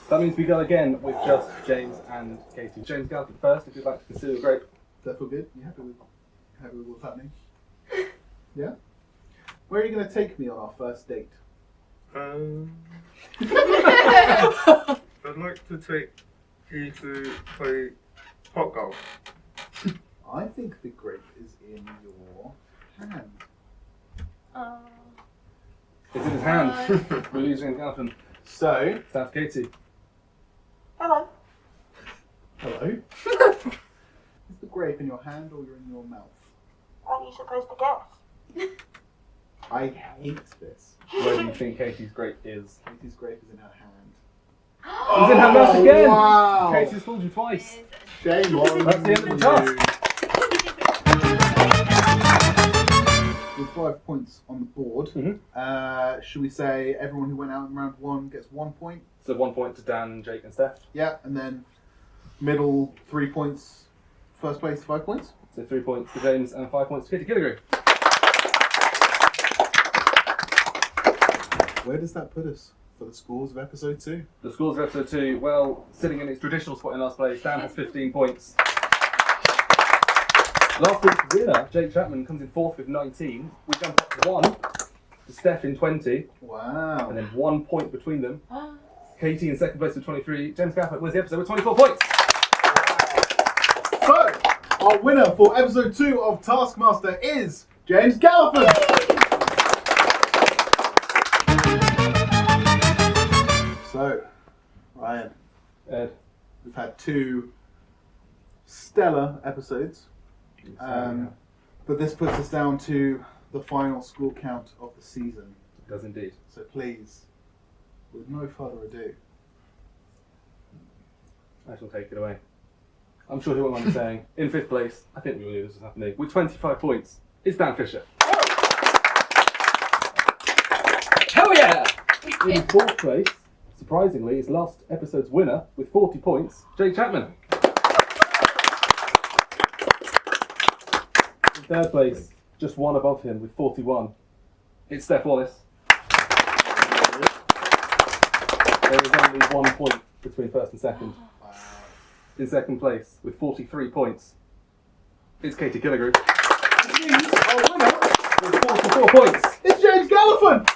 That means we go again with just James and Katie. James Gallifant first, if you'd like to conceal your grape. Steph, all good? You happy with what's happening? Yeah? Where are you going to take me on our first date? I'd like to take you to play pot golf. I think the grape is in your hand. It's in his hand. We're losing James Gallifant. So, Steph, Katie. Hello. hello. Is the grape in your hand or you're in your mouth? Aren't you supposed to guess? I hate this. Where do you think Katie's grape is? Katie's grape is in her hand. It's in her mouth again! Wow! Katie's fooled you twice. Shame on That's the end of the task. With 5 points on the board, should we say everyone who went out in round 1 gets 1 point? So 1 point to Dan, Jake and Steph. Yeah, and then middle 3 points, first place 5 points? So 3 points to James and 5 points to Katie Killigrew. Where does that put us for the scores of episode 2? The scores of episode 2, well, sitting in its traditional spot in last place, Dan has 15 points. Last week's winner, Jake Chapman, comes in 4th with 19. We jump up to 1 to Steph in 20. Wow. And then 1 point between them. Katie in 2nd place with 23. James Gallifant wins the episode with 24 points. So, our winner for episode 2 of Taskmaster is James Gallifant! So, Ryan, Ed, we've had 2 stellar episodes, but this puts us down to the final score count of the season. It does indeed. So please, with no further ado, I shall take it away. I'm sure he won't mind me saying, in 5th place, I think we all knew this was happening, with 25 points, it's Dan Fisher. Hell yeah! In 4th place, surprisingly, is last episode's winner, with 40 points, Jake Chapman. In 3rd place, just 1 above him, with 41, it's Steph Wallace. There is only 1 point between 1st and 2nd. In 2nd place, with 43 points, it's Katie Killigrew. our winner With 44 points, is James Gallifant!